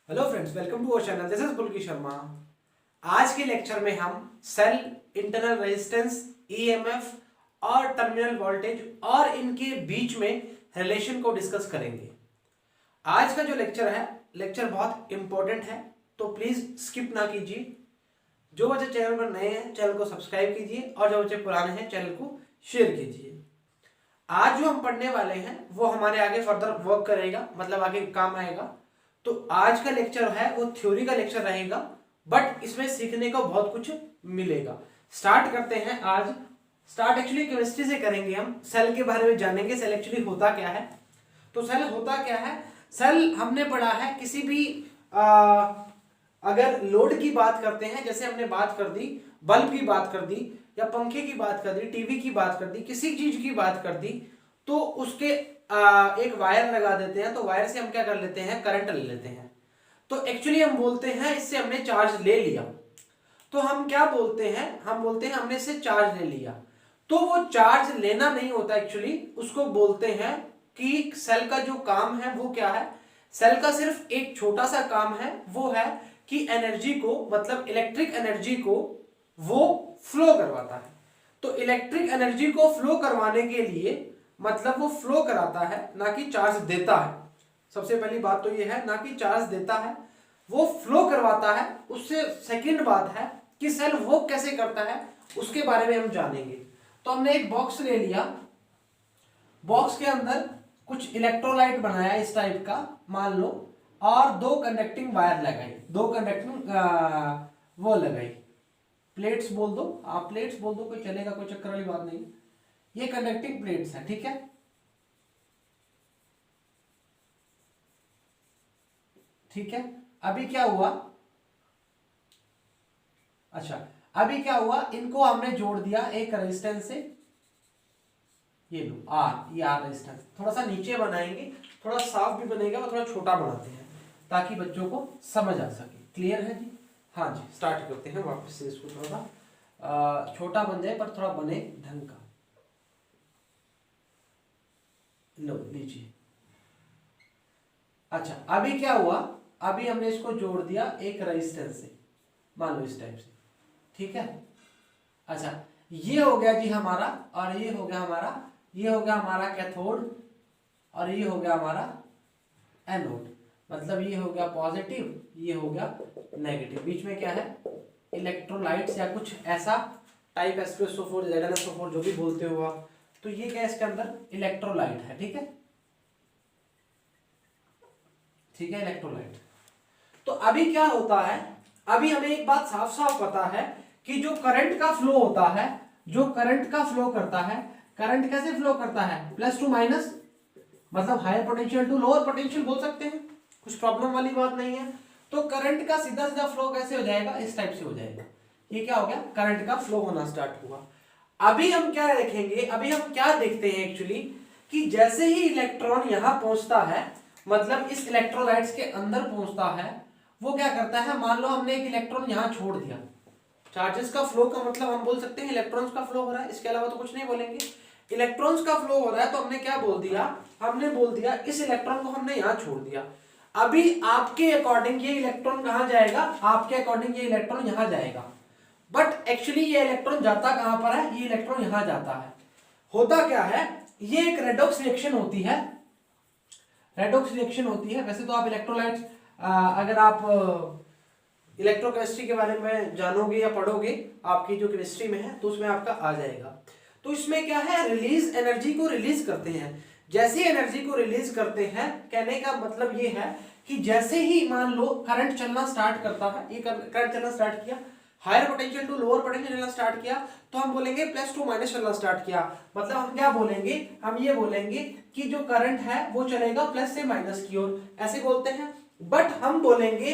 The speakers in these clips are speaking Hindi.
Hello friends, welcome to our channel. This is Pulki Sharma. आज के लेक्चर में हम सेल, इंटरनल रेजिस्टेंस, ईएमएफ और टर्मिनल वोल्टेज और इनके बीच में रिलेशन को डिस्कस करेंगे। आज का जो लेक्चर है, लेक्चर बहुत इंपॉर्टेंट है, तो प्लीज स्किप ना कीजिए। जो बच्चे चैनल पर नए हैं चैनल को सब्सक्राइब कीजिए और जो बच्चे पुराने हैं चैनल को शेयर कीजिए। आज जो हम पढ़ने वाले हैं वो हमारे आगे फर्दर वर्क करेगा, मतलब आगे काम आएगा। तो आज का लेक्चर है वो थ्योरी का लेक्चर रहेगा, बट इसमें सीखने को बहुत कुछ मिलेगा। स्टार्ट करते हैं। आज स्टार्ट एक्चुअली केमिस्ट्री से करेंगे। हम सेल के बारे में जानेंगे, सेल एक्चुअली होता क्या है। तो सेल होता क्या है, सेल हमने पढ़ा है किसी भी अगर लोड की बात करते हैं, जैसे हमने बात कर दी, बल्ब की बात कर दी या पंखे की बात कर दी, टीवी की बात कर दी, किसी चीज की बात कर दी, तो उसके एक वायर लगा देते हैं। तो वायर से हम क्या कर लेते हैं, करंट ले लेते हैं। तो एक्चुअली हम बोलते हैं इससे हमने चार्ज ले लिया। तो हम क्या बोलते हैं, हम बोलते हैं हमने इससे चार्ज ले लिया। तो वो चार्ज लेना नहीं होता, एक्चुअली उसको बोलते हैं कि सेल का जो काम है वो क्या है। सेल का सिर्फ एक छोटा सा काम है, वो है कि एनर्जी को, मतलब इलेक्ट्रिक एनर्जी को वो फ्लो करवाता है। तो इलेक्ट्रिक एनर्जी को फ्लो करवाने के लिए, मतलब वो फ्लो कराता है, ना कि चार्ज देता है। सबसे पहली बात तो ये है, ना कि चार्ज देता है, वो फ्लो करवाता है। उससे सेकंड बात है कि सेल वो कैसे करता है, उसके बारे में हम जानेंगे। तो हमने एक बॉक्स ले लिया, बॉक्स के अंदर कुछ इलेक्ट्रोलाइट बनाया इस टाइप का, मान लो, और दो कंडक्टिंग वायर लगाई, दो कंडक्टिंग वो लगाई, प्लेट्स बोल दो, आप प्लेट्स बोल दो, कोई चलेगा, कोई चक्कर वाली बात नहीं। ये कंडक्टिंग प्लेट्स है, ठीक है। ठीक है, अभी क्या हुआ, अच्छा अभी क्या हुआ, इनको हमने जोड़ दिया एक रेजिस्टेंस से। ये लो आर, ये आर रेजिस्टेंस। थोड़ा सा नीचे बनाएंगे, थोड़ा साफ भी बनेगा, और थोड़ा छोटा बनाते हैं ताकि बच्चों को समझ आ सके। क्लियर है जी? हाँ जी, स्टार्ट करते हैं वापस से। इसको थोड़ा सा छोटा बन जाए पर थोड़ा बने ढंग का। लो लीजिए। अच्छा अभी क्या हुआ, अभी हमने इसको जोड़ दिया एक रेजिस्टेंस से, मान लो इस टाइप से, ठीक है। अच्छा ये हो गया जी हमारा, और ये हो गया हमारा, ये हो गया हमारा कैथोड, और ये हो गया हमारा एनोड। मतलब ये हो गया पॉजिटिव, ये हो गया नेगेटिव। बीच में क्या है, इलेक्ट्रोलाइट्स या कुछ ऐसा टाइप, SpSO4, ZnSO4 जो भी बोलते हो आप। तो ये क्या है, इसके अंदर इलेक्ट्रोलाइट है, ठीक है, ठीक है, इलेक्ट्रोलाइट। तो अभी क्या होता है, अभी हमें एक बात साफ साफ पता है कि जो करंट का फ्लो होता है, जो करंट का फ्लो करता है, करंट कैसे फ्लो करता है, प्लस टू माइनस, मतलब higher potential to lower potential बोल सकते हैं, कुछ प्रॉब्लम वाली बात नहीं है। तो करंट का सीधा सीधा फ्लो कैसे हो जाएगा, इस टाइप से हो जाएगा। ये क्या हो गया, करंट का फ्लो होना स्टार्ट हुआ। अभी हम क्या देखेंगे, अभी हम क्या देखते हैं एक्चुअली, कि जैसे ही इलेक्ट्रॉन यहां पहुंचता है, मतलब इस इलेक्ट्रोलाइट्स के अंदर पहुंचता है, वो क्या करता है, मान लो हमने एक इलेक्ट्रॉन यहां छोड़ दिया। चार्जेस का फ्लो का मतलब हम बोल सकते हैं इलेक्ट्रॉन्स का फ्लो हो रहा है, इसके अलावा तो कुछ नहीं बोलेंगे। इलेक्ट्रॉन्स का फ्लो हो रहा है, तो हमने क्या बोल दिया, हमने बोल दिया इस इलेक्ट्रॉन को हमने यहां छोड़ दिया। अभी आपके अकॉर्डिंग ये इलेक्ट्रॉन कहां जाएगा, आपके अकॉर्डिंग ये इलेक्ट्रॉन यहां जाएगा, बट एक्चुअली ये इलेक्ट्रॉन जाता कहां पर है, ये इलेक्ट्रॉन यहां जाता है। होता क्या है, ये एक रेडॉक्स रिएक्शन होती है, रेडॉक्स रिएक्शन होती है। वैसे तो आप इलेक्ट्रोलाइट्स, अगर आप इलेक्ट्रोकेमिस्ट्री के बारे में जानोगे या पढ़ोगे, आपकी जो केमिस्ट्री में है तो उसमें आपका आ जाएगा। तो इसमें क्या है, रिलीज, एनर्जी को रिलीज करते हैं। जैसे एनर्जी को रिलीज करते हैं, कहने का मतलब ये है कि जैसे ही मान लो करंट चलना स्टार्ट करता है, ये करंट चलना स्टार्ट किया, higher potential to lower potential चलना स्टार्ट किया, तो हम बोलेंगे प्लस टू माइनस चलना स्टार्ट किया। मतलब हम क्या बोलेंगे, हम ये बोलेंगे कि जो करंट है वो चलेगा प्लस से माइनस की ओर, ऐसे बोलते हैं। बट हम बोलेंगे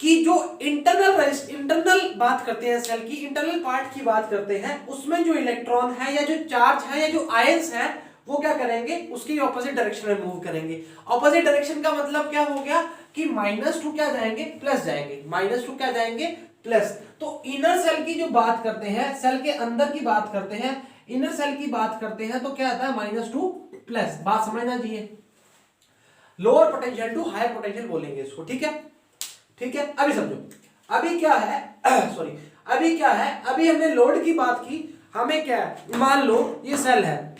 कि जो इंटरनल बात करते हैं, सेल की इंटरनल पार्ट की बात करते हैं, उसमें जो इलेक्ट्रॉन है या जो चार्ज है या जो आयंस है, वो क्या करेंगे, उसकी ऑपोजिट डायरेक्शन में मूव करेंगे। ऑपोजिट डायरेक्शन का मतलब क्या हो गया कि माइनस टू क्या जाएंगे, प्लस जाएंगे, माइनस टू क्या जाएंगे, प्लस। तो इनर सेल की जो बात करते हैं, सेल के अंदर की बात करते हैं, इनर सेल की बात करते हैं, तो क्या आता है, माइनस टू प्लस। बात समझना चाहिए। Lower potential to higher potential बोलेंगे इसको, ठीक है, ठीक है। अभी समझो, अभी क्या है सॉरी, अभी क्या है, अभी हमने लोड की बात की, हमें क्या है, मान लो ये सेल है,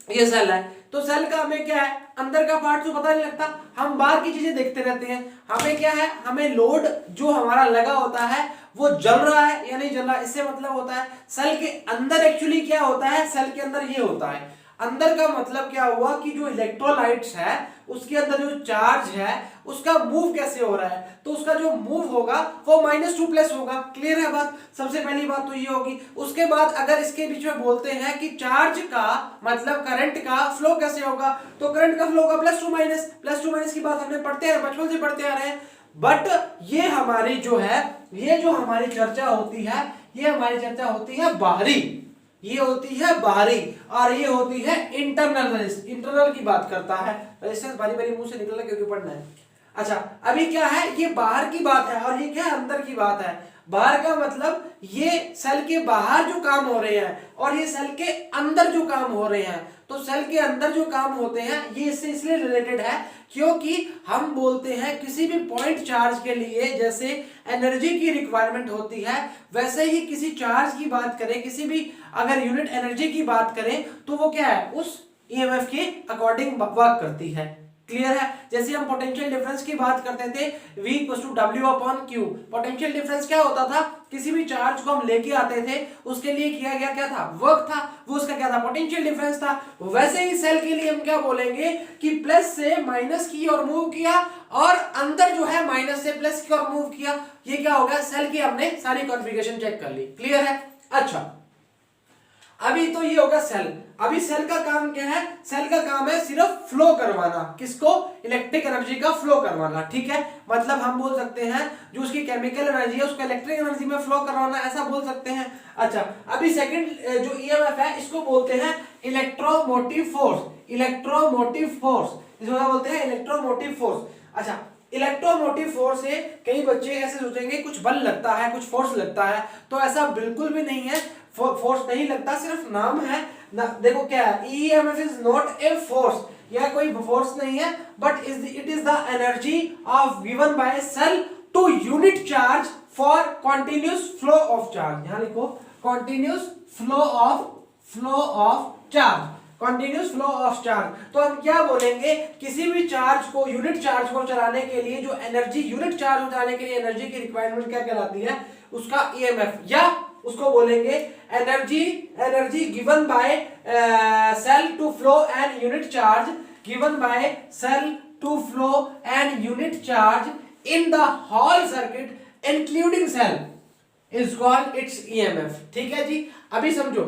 ये सेल है, तो सेल का हमें क्या है, अंदर का पार्ट तो पता नहीं लगता, हम बाहर की चीजें देखते रहते हैं। हमें क्या है, हमें लोड जो हमारा लगा होता है वो जल रहा है या नहीं जल रहा है, इससे मतलब होता है सेल के अंदर एक्चुअली क्या होता है, सेल के अंदर ये होता है, अंदर का मतलब क्या हुआ कि जो इलेक्ट्रोलाइट्स है उसके अंदर जो चार्ज है उसका मूव कैसे हो रहा है, तो उसका जो मूव होगा वो -2 होगा। क्लियर है बात, सबसे पहली बात तो ये होगी। उसके बाद अगर इसके बीच में बोलते हैं कि चार्ज का मतलब करंट का फ्लो कैसे होगा, तो करंट का फ्लो होगा +2 की बात हमने पढ़ते हैं, बचपन से पढ़ते आ रहे हैं। बट ये हमारी जो है, ये जो हमारी चर्चा होती है, ये हमारी चर्चा होती है बाहरी, ये होती है बाहरी, और ये होती है इंटरनल रेजिस्टेंस, इंटरनल की बात करता है। रेजिस्टेंस बारी बारी मुंह से निकलना क्योंकि पढ़ना है। अच्छा, अभी क्या है, ये बाहर की बात है और ये क्या है, अंदर की बात है। बाहर का मतलब ये सेल के बाहर जो काम हो रहे हैं और ये सेल के अंदर जो काम हो रहे हैं। तो सेल के अंदर जो काम होते हैं ये इससे इसलिए रिलेटेड है क्योंकि हम बोलते हैं किसी भी पॉइंट चार्ज के लिए जैसे एनर्जी की रिक्वायरमेंट होती है, वैसे ही किसी चार्ज की बात करें, किसी भी अगर यूनिट एनर्जी की बात करें तो वो क्या है, उस ईएमएफ के अकॉर्डिंग वर्क करती है। क्लियर है, जैसे हम पोटेंशियल डिफरेंस की बात करते थे, V = W/Q। पोटेंशियल डिफरेंस क्या होता था, किसी भी चार्ज को हम लेके आते थे, उसके लिए किया गया क्या था, वर्क था, वो उसका क्या था, पोटेंशियल डिफरेंस था। वैसे ही सेल के लिए हम क्या बोलेंगे कि प्लस से माइनस की और मूव किया, और अंदर जो है माइनस से प्लस की और मूव किया। ये क्या हो गया, सेल की हमने सारी कॉन्फ़िगरेशन चेक कर ली। क्लियर है। अच्छा, अभी तो ये होगा सेल। अभी सेल का काम क्या है, सेल का काम है सिर्फ फ्लो करवाना, किसको, इलेक्ट्रिक एनर्जी का फ्लो करवाना। ठीक है, मतलब हम बोल सकते हैं जो उसकी केमिकल एनर्जी है उसको इलेक्ट्रिक एनर्जी में फ्लो करवाना, ऐसा बोल सकते हैं। अच्छा, अभी सेकंड जो ईएमएफ है इसको बोलते हैं इलेक्ट्रोमोटिव फोर्स। इलेक्ट्रोमोटिव फोर्स इसको क्या बोलते हैं, इलेक्ट्रोमोटिव फोर्स। अच्छा, इलेक्ट्रोमोटिव फोर्स से कई बच्चे ऐसे सोचेंगे कुछ बल लगता है, कुछ फोर्स लगता है, तो ऐसा बिल्कुल भी नहीं है, फोर्स नहीं लगता, सिर्फ नाम है ना। देखो क्या है, EMF is not a force, यह कोई फोर्स नहीं है, but it is the energy of given by cell to unit charge for continuous flow of charge. यहां लिखो continuous flow of charge, continuous flow of charge. तो हम क्या बोलेंगे, किसी भी चार्ज को, यूनिट चार्ज को चलाने के लिए जो एनर्जी, यूनिट चार्ज को चलाने के लिए एनर्जी की रिक्वायरमेंट क्या कहलाती है, उसका ईएमएफ, या उसको बोलेंगे energy given by cell to flow an unit charge, given by cell to flow an unit charge in the whole circuit including cell is called its EMF. ठीक है जी, अभी समझो,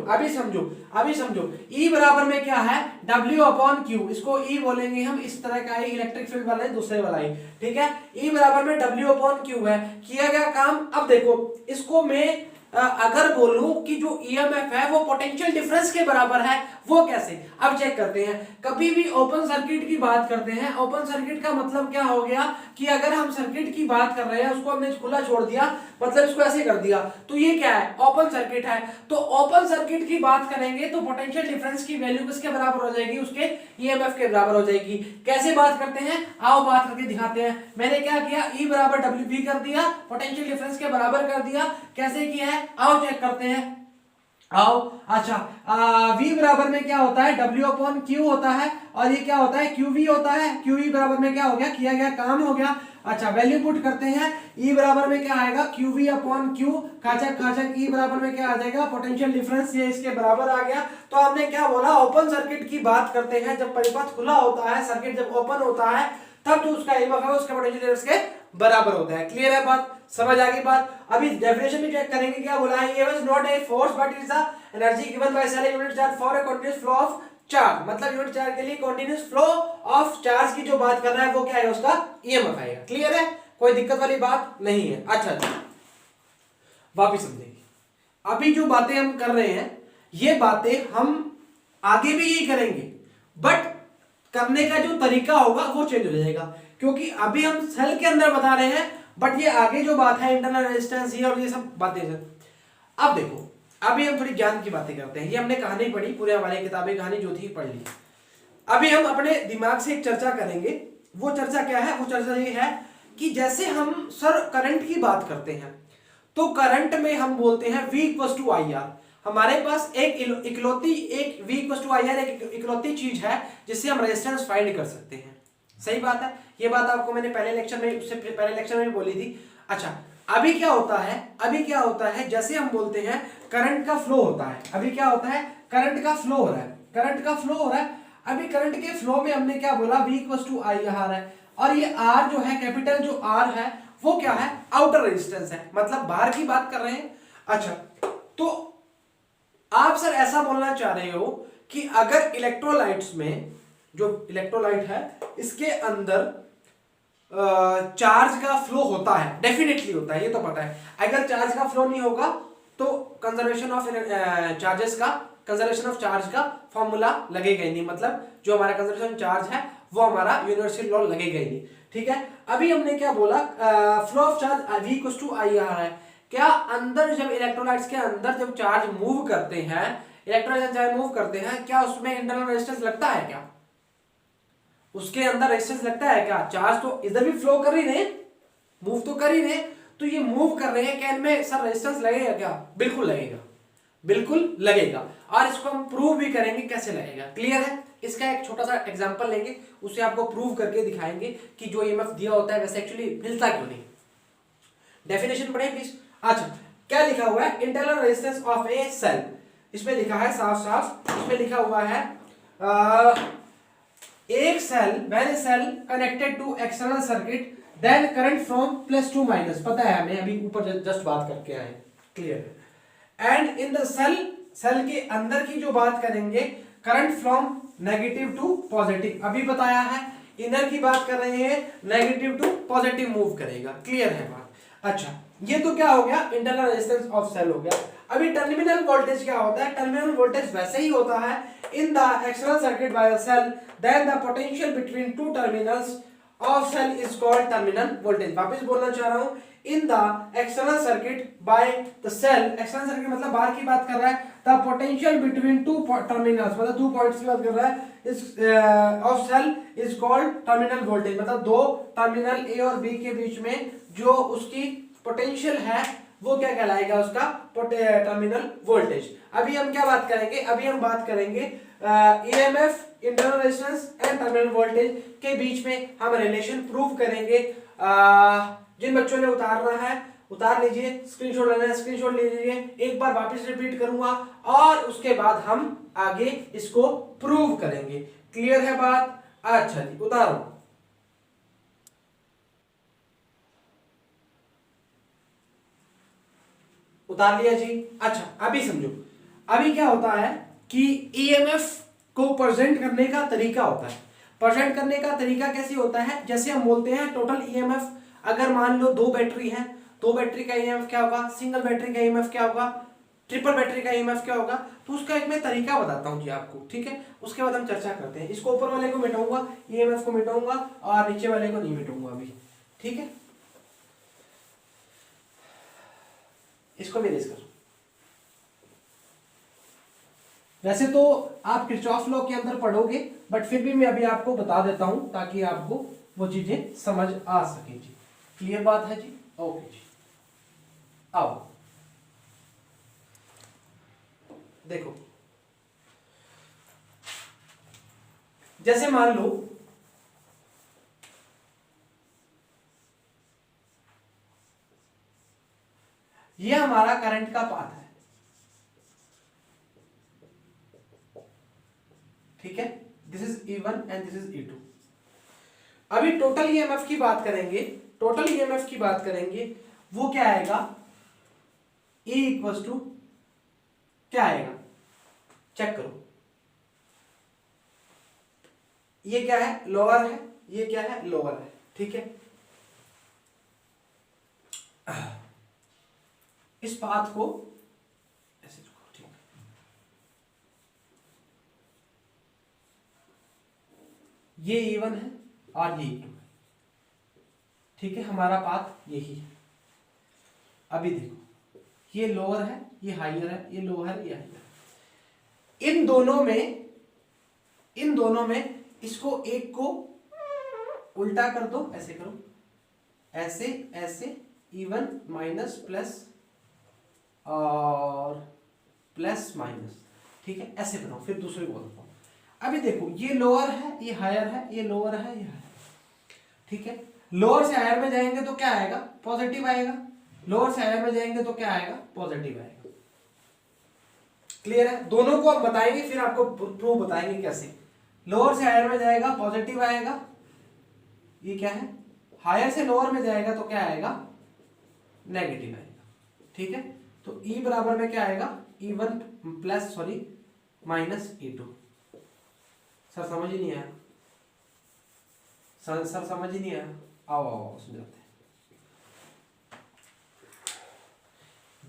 E बराबर में क्या है, W/Q। इसको E बोलेंगे हम, इस तरह का इलेक्ट्रिक फील्ड वाला है, दूसरे वाला ही। ठीक है, E बराबर में W/Q है, किया गया काम। अब देखो इसको मैं अगर बोलूं कि जो ईएमएफ है वो पोटेंशियल डिफरेंस के बराबर है, वो कैसे, अब चेक करते हैं। कभी भी ओपन सर्किट की बात करते हैं, ओपन सर्किट का मतलब क्या हो गया कि अगर हम सर्किट की बात कर रहे हैं, उसको हमने खुला छोड़ दिया, मतलब इसको ऐसे कर दिया, तो ये क्या है, ओपन सर्किट है। तो ओपन सर्किट की बात करेंगे तो पोटेंशियल डिफरेंस की वैल्यू किसके बराबर हो जाएगी, उसके ईएमएफ के बराबर हो जाएगी। कैसे बात करते हैं, आओ बात करके दिखाते हैं। मैंने क्या किया, E बराबर WV कर दिया, पोटेंशियल डिफरेंस के बराबर कर दिया। कैसे किया है, आओ चेक करते हैं, आओ। अच्छा, V बराबर में क्या होता है, W/Q होता है, और ये क्या होता है, QV होता है। QV बराबर में क्या हो गया, किया गया काम हो गया। अच्छा, वैल्यू पुट करते हैं, E बराबर में क्या आएगा, QV/Q, खाचक खाचक, E बराबर में क्या आ जाएगा, पोटेंशियल डिफरेंस, ये इसके बराबर आ गया। तो हमने क्या बोला, ओपन सर्किट की बात करते हैं, जब परिपथ खुला होता है, सर्किट जब ओपन होता है, तब जो उसका ईएमएफ है उसका पोटेंशियल डिफरेंस के बराबर होता है। क्लियर है बात, समझ आ गई बात। अभी डेफिनेशन भी चेक करेंगे, क्या बोला है, EMF is not a force but is the energy given by cell unit charge for a continuous flow of charge. मतलब यूनिट चार्ज के लिए कंटीन्यूअस फ्लो ऑफ चार्ज की जो बात कर रहा है वो क्या है, उसका ईएमएफ आएगा। क्लियर है, कोई दिक्कत वाली बात नहीं है। अच्छा, वापिस समझेंगे। अभी जो बातें हम कर रहे हैं, ये बातें हम आगे भी यही करेंगे, बट करने का जो तरीका होगा वो चेंज हो जाएगा, क्योंकि अभी हम सेल के अंदर बता रहे हैं, बट ये आगे जो बात है इंटरनल रेजिस्टेंस ये और ये सब बातें हैं। अब देखो, अभी हम थोड़ी ज्ञान की बातें करते हैं। ये हमने कहानी पढ़ी, पूरे हमारी किताबें कहानी जो थी पढ़ ली। अभी हम अपने दिमाग से एक चर्चा करेंगे, वो चर्चा क्या है, वो चर्चा ये है कि जैसे हम सर करंट की बात करते हैं तो करंट में हम बोलते हैं V equal to I R. हमारे पास एक इकलौती एक V equal to I R एक इकलौती चीज है जिससे हम रेजिस्टेंस फाइंड कर सकते हैं। सही बात है, ये बात आपको मैंने पहले लेक्चर में, उससे पहले लेक्चर में भी बोली थी। अच्छा, अभी क्या होता है जैसे हम बोलते हैं करंट का फ्लो होता है, अभी क्या होता है, करंट का फ्लो हो रहा है, करंट का फ्लो हो रहा है। अभी करंट के फ्लो में हमने क्या बोला, V equal to I R है, और ये R जो है, कैपिटल जो R है वो क्या है, आउटर रेजिस्टेंस है, मतलब बाहर की बात कर रहे हैं। अच्छा, तो आप सर ऐसा बोलना चाह रहे हो कि अगर इलेक्ट्रोलाइट्स में, जो इलेक्ट्रोलाइट है इसके अंदर चार्ज का फ्लो होता है, डेफिनेटली होता है, ये तो पता है। अगर चार्ज का फ्लो नहीं होगा तो कंजर्वेशन ऑफ चार्जेस का, कंजर्वेशन ऑफ चार्ज का फॉर्मूला लगेगा ही नहीं, मतलब जो हमारा कंजर्वेशन चार्ज है वो हमारा यूनिवर्सल लॉ लगेगा ही नहीं। ठीक है, अभी हमने क्या बोला, flow of charge V equal to I R है। क्या अंदर जब इलेक्ट्रोलाइट्स के अंदर जब चार्ज मूव करते हैं, इलेक्ट्रोलाइट चार्ज मूव करते हैं, क्या उसमें इंटरनल रेजिस्टेंस लगता है क्या, उसके अंदर रेजिस्टेंस लगता है क्या? चार्ज तो इधर भी फ्लो कर ही रहे, मूव तो कर ही रहे, तो ये मूव कर रहे हैं, क्या इनमें सर रेजिस्टेंस लगेगा क्या? बिल्कुल लगेगा, बिल्कुल लगेगा, और इसको हम प्रूव भी करेंगे कैसे लगेगा। क्लियर है? इसका एक छोटा सा एग्जांपल लेंगे, उसे आपको प्रूव करके दिखाएंगे कि जो ईएमएफ दिया होता है वैसे एक्चुअली मिलता क्यों नहीं। डेफिनेशन पढ़े प्लीज। अच्छा, क्या लिखा हुआ है, internal resistance of a cell, इसमें लिखा है साफ साफ, इसमें लिखा हुआ है एक cell, when a cell connected to external circuit then current from plus to minus, पता है हमें, अभी ऊपर जस्ट बात करके आए, क्लियर है। And in the cell, cell के अंदर की जो बात करेंगे, current from negative to positive, अभी बताया है, इनर की बात कर रहे हैं, नेगेटिव टू पॉजिटिव मूव करेगा। क्लियर है बात? अच्छा, ये तो क्या हो गया, इंटरनल रेजिस्टेंस ऑफ सेल हो गया। अभी टर्मिनल वोल्टेज क्या होता है, टर्मिनल वोल्टेज वैसे ही होता है in the external circuit by a cell, then the potential between two terminals of cell is called terminal voltage. वापस बोलना चाह रहा हूं, in the external circuit by the cell, external circuit मतलब बाहर की बात कर रहा है, the potential between two terminals मतलब दो पॉइंट्स की बात कर रहा है, इस of cell is called terminal voltage, मतलब दो टर्मिनल ए और बी के बीच में जो उसकी पोटेंशियल है वो क्या कहलाएगा, उसका टर्मिनल वोल्टेज। अभी हम क्या बात करेंगे, अभी हम बात करेंगे EMF, internal resistance and terminal voltage के बीच में हम रिलेशन प्रूव करेंगे। जिन बच्चों ने उतारना है उतार लीजिए, स्क्रीनशॉट लेना है स्क्रीनशॉट ले लीजिए, एक बार वापस रिपीट करूंगा और उसके बाद हम आगे इसको प्रूव करेंगे। क्लियर है बात? अच्छा जी, उतारो। उतार लिया जी। अच्छा, अभी समझो, अभी क्या होता है कि ईएमएफ को प्रेजेंट करने का तरीका होता है। प्रेजेंट करने का तरीका कैसे होता है, जैसे हम बोलते हैं टोटल ईएमएफ, अगर मान लो दो बैटरी है, दो बैटरी का ईएमएफ क्या होगा, सिंगल बैटरी का ईएमएफ क्या होगा, ट्रिपल बैटरी का ईएमएफ क्या होगा, तो उसका एक मैं तरीका बताता हूं जी आपको, ठीक है? उसके बाद हम चर्चा करते हैं। इसको ऊपर वाले को मिटाऊंगा, ईएमएफ को मिटाऊंगा, और नीचे वाले को नहीं मिटाऊंगा अभी, ठीक है? इसको भी रेज करो। वैसे तो आप किरचॉफ लॉ के अंदर पढ़ोगे, बट फिर भी मैं अभी आपको बता देता हूं ताकि आपको वो चीजें समझ आ सके जी। क्लियर बात है जी? ओके जी, आओ देखो, जैसे मान लो ये हमारा करंट का पाथ है, ठीक है? This is E1 and this is E2। अभी टोटल ईएमएफ की बात करेंगे, टोटल ईएमएफ की बात करेंगे, वो क्या आएगा, E इक्वल टू क्या आएगा, चेक करो, ये क्या है, लोअर है, ये क्या है, लोअर है, ठीक है? इस पाथ को ऐसे रखो, ठीक है? ये E1 है और ये E2 है, ठीक है? हमारा पाथ यही है। अभी देखो, ये लोअर है, ये हायर है, ये लोअर है, ये हायर है। इन दोनों में इसको एक को उल्टा कर दो, ऐसे करो, ऐसे ऐसे, इवन माइनस प्लस और प्लस माइनस, ठीक है, ऐसे बनाओ। फिर दूसरे को बताओ। अभी देखो ये लोअर है, ये हायर है, ये लोअर है, ये हायर, ठीक है। लोअर से हायर में जाएंगे तो क्या आएगा, पॉजिटिव आएगा। लोअर से हायर में जाएंगे तो क्या आएगा, पॉजिटिव आएगा। क्लियर है? दोनों को आप बताएंगे, फिर आपको प्रूफ बताएंगे कैसे। लोअर से हायर में जाएगा पॉजिटिव आएगा, ये क्या है, हायर से लोअर में जाएगा तो क्या आएगा, नेगेटिव आएगा, ठीक है। तो E बराबर में क्या आएगा, E1 plus sorry minus E2। Sir समझ ही नहीं आया, सर समझ ही नहीं आया, आओ आओ समझाते हैं।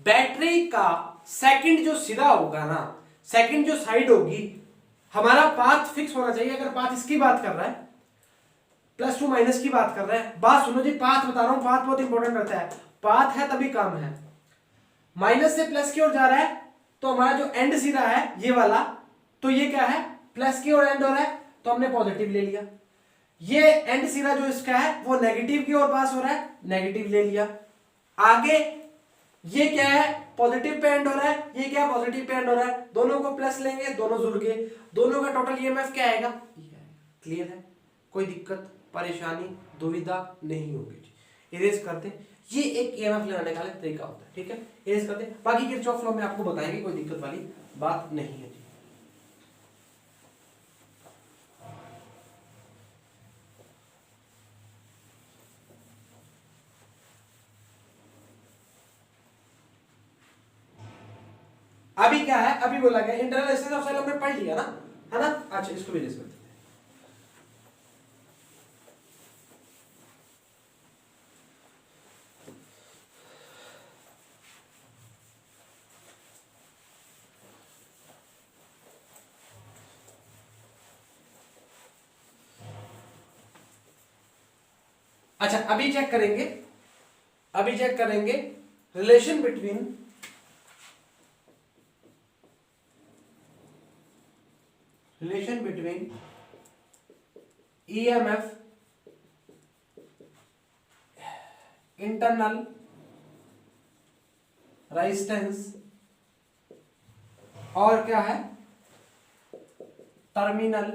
बैटरी का सेकंड जो सिरा होगा ना, सेकंड जो साइड होगी, हमारा पाथ फिक्स होना चाहिए। अगर पाथ इसकी बात कर रहा है, प्लस टू माइनस की बात कर रहा है, बात सुनो जी, पाथ बता रहा हूं, पाथ बहुत इंपॉर्टेंट रहता है। पाथ है तभी काम है। माइनस से प्लस की ओर जा रहा है तो हमारा जो एंड सिरा है ये वाला, तो ये क्या है, प्लस की ओर एंड हो रहा है तो हमने पॉजिटिव ले लिया। ये एंड सिरा जो इसका है वो नेगेटिव की ओर पास हो रहा है, नेगेटिव ले लिया। आगे ये क्या है, पॉजिटिव पे एंड हो रहा है, ये क्या पॉजिटिव पे एंड हो रहा है, दोनों को प्लस लेंगे, दोनों जुड़ गए, दोनों का टोटल ईएमएफ क्या आएगा, क्लियर है? कोई दिक्कत परेशानी दुविधा नहीं होगी। इरेज करते, ये एक ईएमएफ लगाने का तरीका होता है, ठीक है। इरेज करते, बाकी किरचॉफ लॉ में आपको बताएंगे, कोई दिक्कत वाली बात नहीं है जी। अभी क्या है, अभी बोला गया इंटरनल रेजिस्टेंस ऑफ सेल हमने पढ़ लिया ना, है ना। अच्छा इसको भी इरेज करते हैं। अच्छा अभी चेक करेंगे, अभी चेक करेंगे relation between EMF, internal resistance और क्या है, टर्मिनल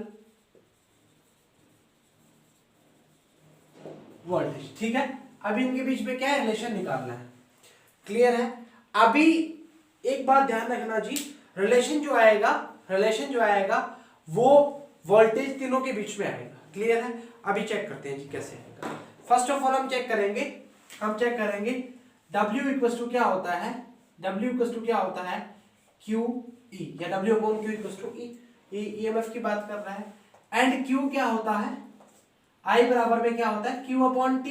वोल्टेज, ठीक है। अभी इनके बीच में क्या है, रिलेशन निकालना है, क्लियर है। अभी एक बात ध्यान रखना जी, रिलेशन जो आएगा वो वोल्टेज तीनों के बीच में आएगा, क्लियर है। अभी चेक करते हैं जी कैसे आएगा। फर्स्ट ऑफ ऑल हम चेक करेंगे W इक्वल टू क्या होता है, W इक्वल टू क्या होता है, QE या W upon Q equal to E, EMF की बात कर रहा है। एंड Q क्या होता है, I बराबर में क्या होता है, Q अपॉन T,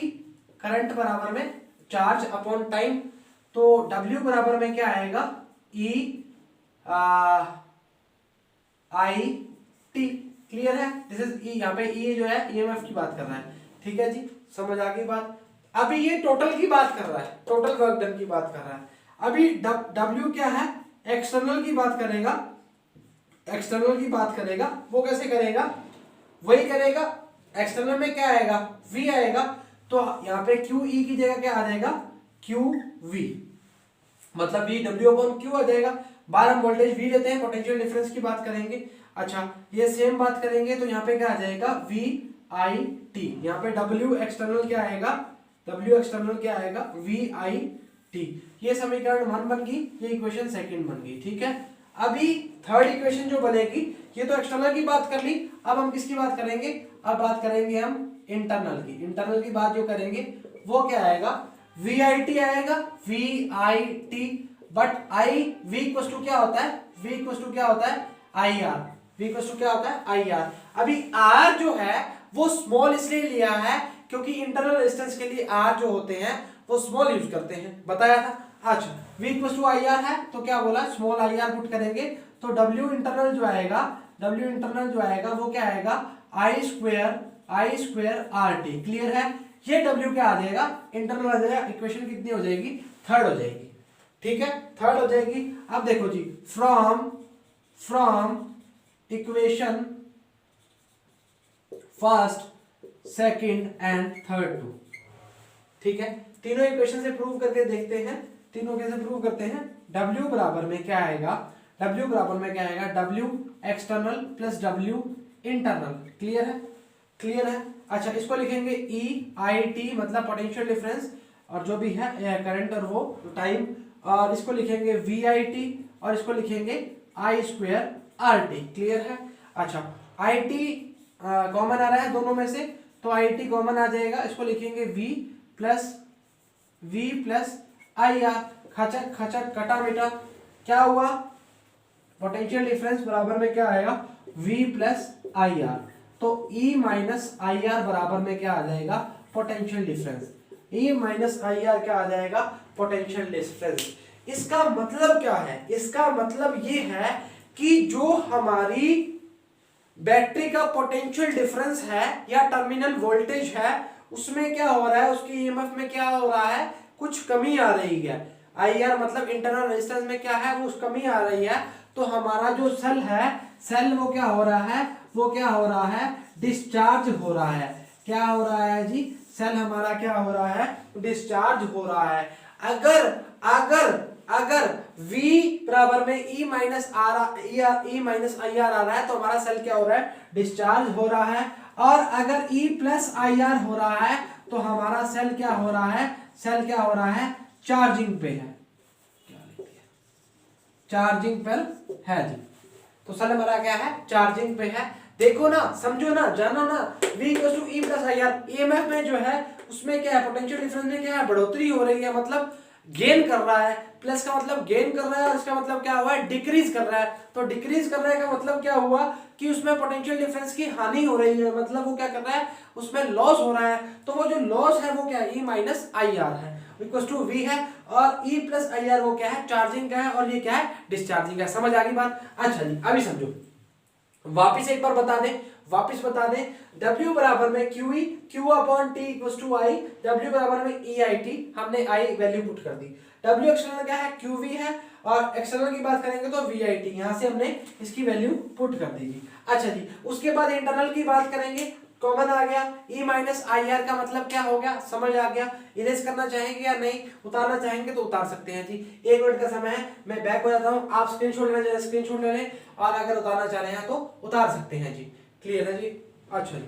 करंट बराबर में चार्ज अपॉन टाइम। तो W बराबर में क्या आएगा, EIT, क्लियर है। दिस इज E, यहाँ पे E जो है EMF की बात कर रहा है, ठीक है जी, समझ आ गई बात। अभी ये टोटल की बात कर रहा है, टोटल वर्क डन की बात कर रहा है। अभी W क्या है, एक्सटर्नल की बात करेगा, एक्सटर्नल की बात करेगा, वो कैसे करेगा, वही करेगा। एक्सटर्नल में क्या आएगा, V आएगा, तो यहाँ पे QE की जगह क्या आ जाएगा, QV, मतलब V W अपॉन Q आ जाएगा। बार हम वोल्टेज V लेते हैं, पोटेंशियल डिफरेंस की बात करेंगे। अच्छा ये सेम बात करेंगे तो यहाँ पे क्या आ जाएगा, VIT, यहाँ पे W एक्सटर्नल क्या आएगा, W एक्सटर्नल क्या आएगा, VIT। ये समीकरण 1 बन गई, ये इक्वेशन सेकंड बन गई, ठीक है। अभी थर्ड इक्वेशन जो बनेगी, ये तो एक्सटर्नल की बात कर ली, अब हम किसकी बात करेंगे, अब बात करेंगे हम इंटरनल की। इंटरनल की बात जो करेंगे वो क्या आएगा, VIT आएगा, VIT, but V equal to क्या होता है, V इक्वल टू क्या होता है, IR, V इक्वल टू क्या होता है, IR। अभी R जो है वो स्मॉल इसलिए लिया है क्योंकि इंटरनल रेजिस्टेंस के लिए R जो होते हैं वो स्मॉल यूज करते हैं, बताया था। अच्छा V इक्वल टू IR है तो क्या बोला, स्मॉल IR पुट करेंगे तो W इंटरनल जो आएगा, W इंटरनल जो आएगा वो क्या आएगा, I स्क्वायर RT, क्लियर है। ये W क्या आ जाएगा, इंटरनल आ जाएगा। इक्वेशन कितनी हो जाएगी, थर्ड हो जाएगी, ठीक है, थर्ड हो जाएगी। अब देखो जी, from equation first second and third too. ठीक है, तीनों इक्वेशन से प्रूव करके देखते हैं, तीनों कैसे प्रूव करते हैं। W बराबर में क्या आएगा, W बराबर में क्या आएगा, W external plus W internal. Clear है, क्लियर है। अच्छा, इसको लिखेंगे EIT मतलब पोटेंशियल डिफरेंस, और जो भी है करंट और वो टाइम, और इसको लिखेंगे VIT, और इसको लिखेंगे I²RT। क्लियर है। अच्छा, IT कॉमन आ रहा है दोनों में से, तो IT कॉमन आ जाएगा, इसको लिखेंगे V प्लस IR। खचक खचक कटा मिटा, क्या हुआ, पोटेंशियल डिफरेंस बराबर में क्या आएगा, V प्लस IR। तो E माइनस IR बराबर में क्या आ जाएगा, potential difference. E minus IR क्या आ जाएगा, पोटेंशियल डिफरेंस। इसका मतलब क्या है, इसका मतलब ये है कि जो हमारी बैटरी का पोटेंशियल डिफरेंस है या टर्मिनल वोल्टेज है, उसमें क्या हो रहा है, उसकी ईएमएफ में क्या हो रहा है, कुछ कमी आ रही है। IR मतलब इंटरनल रेजिस्टेंस में क्या है, वो कमी आ रही है। तो हमारा जो सेल है, सेल वो क्या हो रहा है, वो क्या हो रहा है, डिस्चार्ज हो रहा है। क्या हो रहा है जी, सेल हमारा क्या हो रहा है, डिस्चार्ज हो रहा है। अगर अगर अगर V बराबर में E माइनस IR आ रहा है, तो हमारा सेल क्या हो रहा है, डिस्चार्ज हो रहा है। और अगर E प्लस IR हो रहा है, तो हमारा सेल क्या हो रहा है, सेल क्या हो रहा है, चार्जिंग पे है, चार्जिंग पर है जी। तो सेल हमारा क्या है, चार्जिंग पे है। देखो ना, समझो ना, जानो ना, V equal to E plus IR। EMF में जो है उसमें क्या है, पोटेंशियल डिफरेंस में क्या है, बढ़ोतरी हो रही है, मतलब गेन कर रहा है। प्लस का मतलब गेन कर रहा है, और इसका मतलब क्या हुआ है, डिक्रीज कर रहा है। तो डिक्रीज कर रहा है का मतलब क्या हुआ कि उसमें पोटेंशियल डिफरेंस की हानि हो रही है, मतलब वो क्या कर रहा है, उसमें लॉस हो रहा है। तो वो जो लॉस है वो क्या है, E माइनस IR है, इक्वल टू V है, और E प्लस IR वो क्या है, चार्जिंग का है, और ये क्या है, डिस्चार्जिंग का है। समझ आ गई बात। अच्छा जी, अभी समझो, वापिस एक बार बता दें, वापिस बता दें। W बराबर में QE, Q upon T equal to I, W बराबर में EIT, हमने I वैल्यू पुट कर दी। W एक्सटर्नल क्या है, QV है, और एक्सटर्नल की बात करेंगे तो VIT, यहां से हमने इसकी वैल्यू पुट कर दी। अच्छा जी, उसके बाद इंटरनल की बात करेंगे, कॉमन आ गया, E माइनस IR का मतलब क्या हो गया, समझ आ गया। इरेज करना चाहेंगे या नहीं, उतारना चाहेंगे तो उतार सकते हैं जी। 1 मिनट का समय है, मैं बैक हो जाता हूं, आप स्क्रीनशॉट लेना चाहे स्क्रीनशॉट ले लें, और अगर उतारना चाह रहे हैं तो उतार सकते हैं जी। क्लियर है जी। अच्छा जी,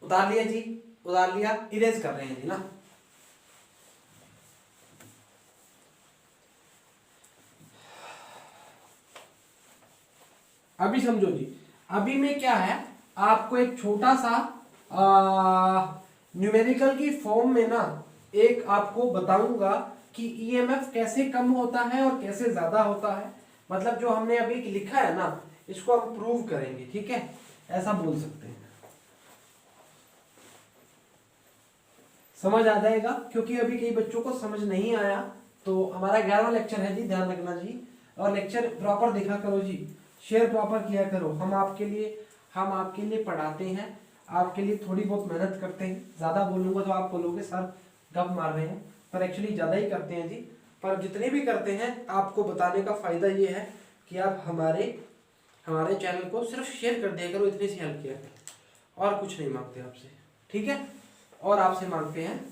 उतार लिया जी, उतार लिया, इरेज कर रहे हैं जी ना। अभी समझो जी, अभी में क्या है, आपको एक छोटा सा न्यूमेरिकल की फॉर्म में ना एक आपको बताऊंगा कि ईएमएफ कैसे कम होता है और कैसे ज्यादा होता है। मतलब जो हमने अभी लिखा है ना, इसको हम प्रूव करेंगे, ठीक है, ऐसा बोल सकते हैं। समझ आ जाएगा, क्योंकि अभी कई बच्चों को समझ नहीं आया। तो हमारा 11वां लेक्चर है जी, ध्यान रखना जी, और लेक्चर प्रॉपर देखा करो जी, शेयर प्रॉपर किया करो। हम आपके लिए पढ़ाते हैं, आपके लिए थोड़ी बहुत मेहनत करते हैं। ज़्यादा बोलूँगा तो आप बोलोगे सर गप मार रहे हैं, पर एक्चुअली ज़्यादा ही करते हैं जी। पर जितने भी करते हैं, आपको बताने का फ़ायदा ये है कि आप हमारे चैनल को सिर्फ शेयर कर दिया करो, इतनी सी हेल्प किया करो, और कुछ नहीं मांगते आपसे, ठीक है। और आपसे मांगते हैं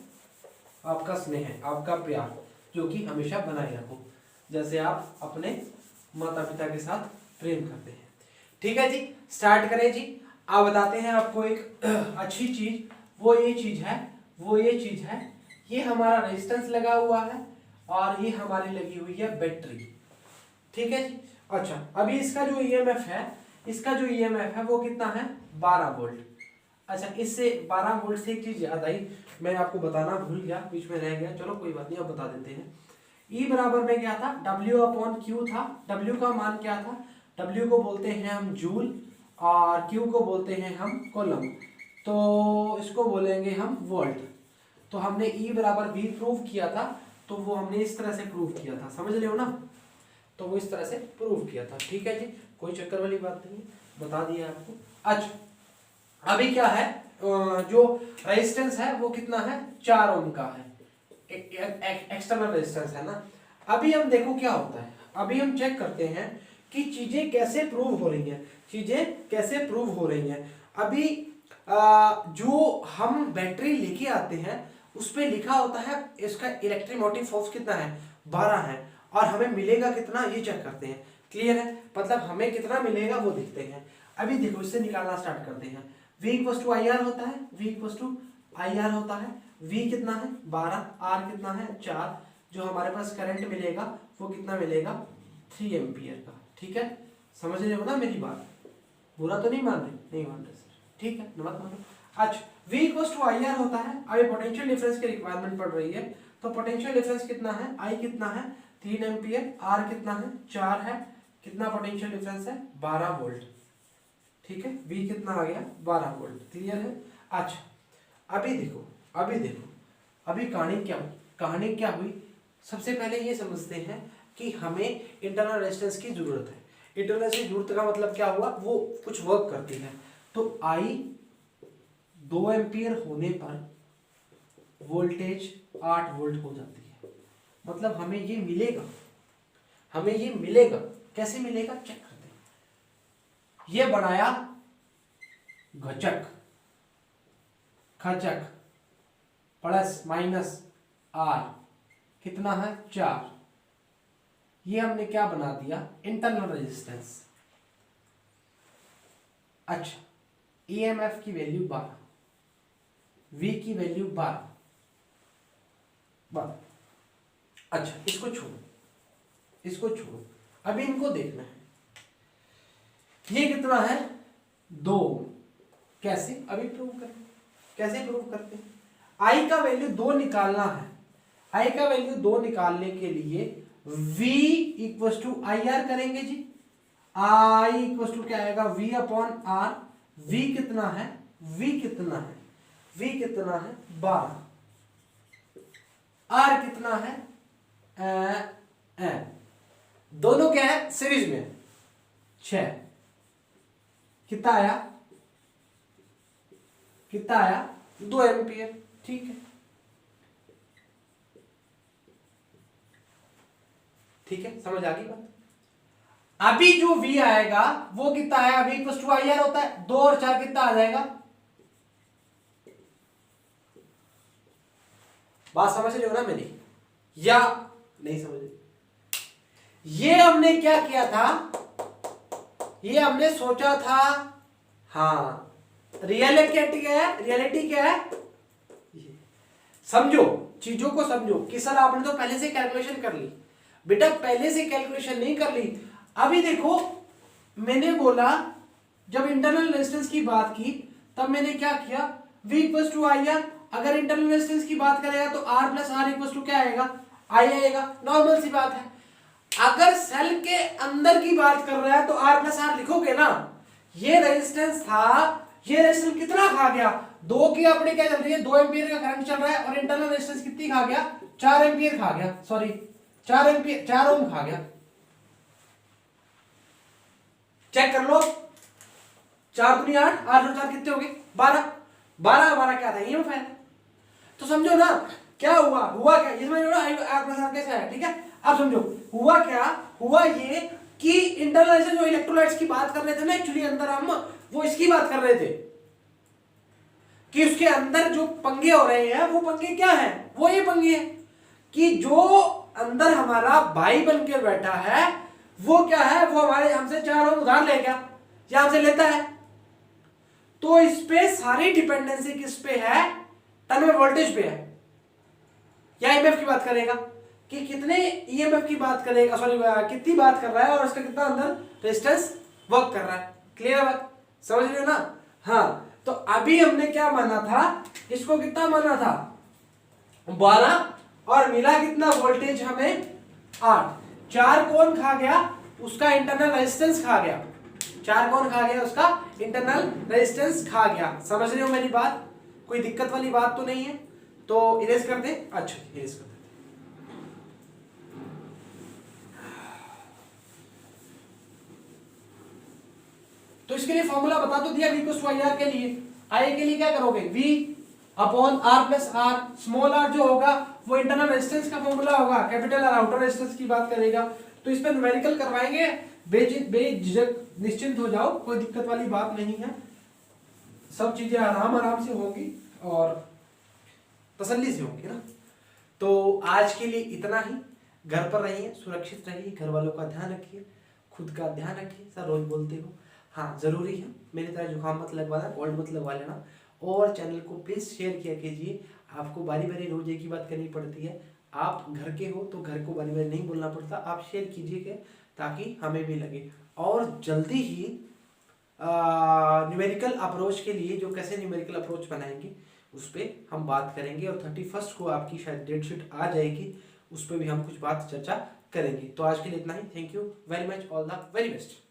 आपका स्नेह, आपका प्यार, जो कि हमेशा बनाए रखो, जैसे आप अपने माता पिता के साथ प्रेम करते हैं। ठीक है जी, स्टार्ट करें जी। आप बताते हैं आपको एक अच्छी चीज, वो ये चीज है, ये हमारा रेजिस्टेंस लगा हुआ है, और ये हमारी लगी हुई है बैटरी। ठीक है जी। अच्छा, अभी इसका जो ईएमएफ है वो कितना है, 12 वोल्ट। अच्छा, इससे 12 वोल्ट से एक चीज याद आई, मैं आपको बताना भूल गया, बीच में रह गया, चलो कोई बात नहीं, अब बता देते हैं। E बराबर में क्या था, W अपॉन Q था। W का मान क्या था, W को बोलते हैं हम जूल, और Q को बोलते हैं हम कूलम, तो इसको बोलेंगे हम वोल्ट। तो हमने E बराबर V प्रूव किया था, तो वो हमने इस तरह से प्रूव किया था, समझ रहे हो ना, तो वो इस तरह से प्रूव किया था। ठीक है जी, कोई चक्कर वाली बात नहीं, बता दिया आपको। अच्छा, अभी क्या है, जो रेजिस्टेंस है वो कितना है, 4 ओम का है, एक्सटर्नल रेजिस्टेंस है ना। अभी हम देखो क्या होता है, अभी हम चेक करते हैं कि चीजें कैसे प्रूव हो रही हैं, चीजें कैसे प्रूव हो रही हैं। अभी जो हम बैटरी लेके आते हैं उस पे लिखा होता है इसका इलेक्ट्रोमोटिव फोर्स कितना है, 12 है, और हमें मिलेगा कितना ये चेक करते हैं। क्लियर है, मतलब हमें कितना मिलेगा वो देखते हैं। अभी देखो इससे निकालना स्टार्ट करते हैं। V equal to I R होता है, V equal to I R होता है। V कितना है 12, R कितना है 4, जो हमारे पास करंट मिलेगा वो कितना मिलेगा 3 एम्पियर का। ठीक है, समझ रहे हो ना मेरी बात, बुरा तो नहीं मान रहे, नहीं मान रहे सर, ठीक है मत मानो। अच्छा, V equal to I R होता है। अभी पोटेंशियल डिफरेंस की रिक्वायरमेंट पड़ रही है, तो पोटेंशियल डिफरेंस कितना है, I कितना है 3 एम्पियर, R कितना है 4 है, कितना पोटेंशियल डिफरेंस है 12 वोल्ट। ठीक है, V कितना आ गया 12 वोल्ट। क्लियर है। अच्छा, अभी देखो अभी कहानी क्या हुई। सबसे पहले ये समझते हैं कि हमें इंटरनल रेजिस्टेंस की जरूरत है। इंटरनल की जरूरत का मतलब क्या हुआ, वो कुछ वर्क करती है। तो I 2 एम्पियर होने पर वोल्टेज 8 वोल्ट हो जाती है। मतलब हमें ये मिलेगा, कैसे मिलेगा चेक करते हैं। ये बनाया खचक प्लस माइनस R कितना है 4, ये हमने क्या बना दिया इंटरनल रेजिस्टेंस। अच्छा, EMF की वैल्यू 12, V की वैल्यू 12। अच्छा, इसको छोड़ो, अभी इनको देखना है। ये कितना है 2, कैसे अभी प्रूव करें, कैसे प्रूव करते हैं। I का वैल्यू 2 निकालना है। I का वैल्यू 2 निकालने के लिए V equal to I R करेंगे जी। I इक्वल टू क्या आएगा V अपॉन R। V कितना है 12, R कितना है दोनों क्या है सीरीज में 6, कितना आया 2 एम्पियर। ठीक है, समझ आ गई बात। अभी जो V आएगा वो कितना आया, V equal to I R होता है, 2 और 4 कितना आ जाएगा। बात समझ रहे हो ना मेरी, या नहीं समझ। ये हमने क्या किया था, ये हमने सोचा था, हाँ रियलिटी क्या है समझो, चीजों को समझो कि सर आपने तो पहले से कैलकुलेशन कर ली। बेटा पहले से कैलकुलेशन नहीं कर ली। अभी देखो मैंने बोला जब इंटरनल रेजिस्टेंस की बात की तब मैंने क्या किया, V equal to I R. अगर इंटरनल रेजिस्टेंस की बात करेगा तो R plus R equal to क्या आएगा I आएगा, नॉर्मल सी बात है। अगर सेल के अंदर की बात कर रहा है तो R प्लस आर लिखोगे ना। ये रेजिस्टेंस था, ये रेजिस्टेंस कितना खा गया, 2 की अपने क्या चल रही है 2 एम्पियर का करंट चल रहा है, और इंटरनल रेजिस्टेंस कितनी खा गया 4 एम्पियर खा गया, सॉरी 4 एम्पियर 4 ओम खा गया। चेक कर लो, 4 दूनी 8, 8 और 4 कितने हो गए 12, 12 क्या था ये फायदा। तो समझो ना क्या हुआ क्या इसमें कैसे है। ठीक है, अब समझो हुआ ये कि इंटरनल जो इलेक्ट्रोलाइट्स की बात कर रहे थे ना, एक्चुअली अंदर हम वो इसकी बात कर रहे थे कि उसके अंदर जो पंगे हो रहे हैं वो पंगे क्या है, वो ये पंगे है कि जो अंदर हमारा भाई बन के बैठा है वो क्या है, वो हमारे हमसे 4 ओम उधार ले गया या हमसे लेता है। तो इस पे सारी डिपेंडेंसी किस पे है, टर्मिनल वोल्टेज पे है। या ईएमएफ की बात करेगा कि कितने ईएमएफ की बात करेगा, सॉरी कितनी बात कर रहा है और उसका कितना अंदर रेजिस्टेंस वर्क कर रहा है। क्लियर है बात, समझ रहे हो ना। हाँ, तो अभी हमने क्या माना था, इसको कितना माना था 12, और मिला कितना वोल्टेज हमें 8। 4 कौन खा गया, उसका इंटरनल रेजिस्टेंस खा गया, 4 कौन खा गया, उसका इंटरनल रेजिस्टेंस खा गया। समझ रहे हो मेरी बात, कोई दिक्कत वाली बात तो नहीं है। तो इरेज कर दे, अच्छा इरेज कर दे। तो इसके लिए फॉर्मूला बता तो दिया, V equal to I R के लिए। आई के लिए क्या करोगे, V upon R plus R. Small r जो होगा वो इंटरनल रेजिस्टेंस का फॉर्मूला होगा, कैपिटल R आउटर रेजिस्टेंस की बात करेगा। तो इस पे न्यूमेरिकल करवाएंगे बेझिझक निश्चिंत हो जाओ, कोई दिक्कत वाली बात नहीं है, सब चीजें आराम आराम से होंगी और तसल्ली से होंगी ना। तो आज के लिए इतना ही। घर पर रहिए, सुरक्षित रहिए, घर वालों का ध्यान रखिए, खुद का ध्यान रखिए। सर रोज बोलते हो, हाँ जरूरी है, मेरी तरह जुकाम मत लगवाना, कोल्ड मत लगवा लेना। और चैनल को प्लीज शेयर किया कीजिए। आपको बारी बारी रोज एक ही बात करनी पड़ती है, आप घर के हो तो घर को बारी बारी नहीं बोलना पड़ता, आप शेयर कीजिए ताकि हमें भी लगे। और जल्दी ही न्यूमेरिकल अप्रोच के लिए जो कैसे न्यूमेरिकल अप्रोच बनाएंगे उस पर हम बात करेंगे। और 31 को आपकी शायद डेट शीट आ जाएगी, उस पर भी हम कुछ बात चर्चा करेंगे। तो आज के लिए इतना ही। Thank you very much, all the very best.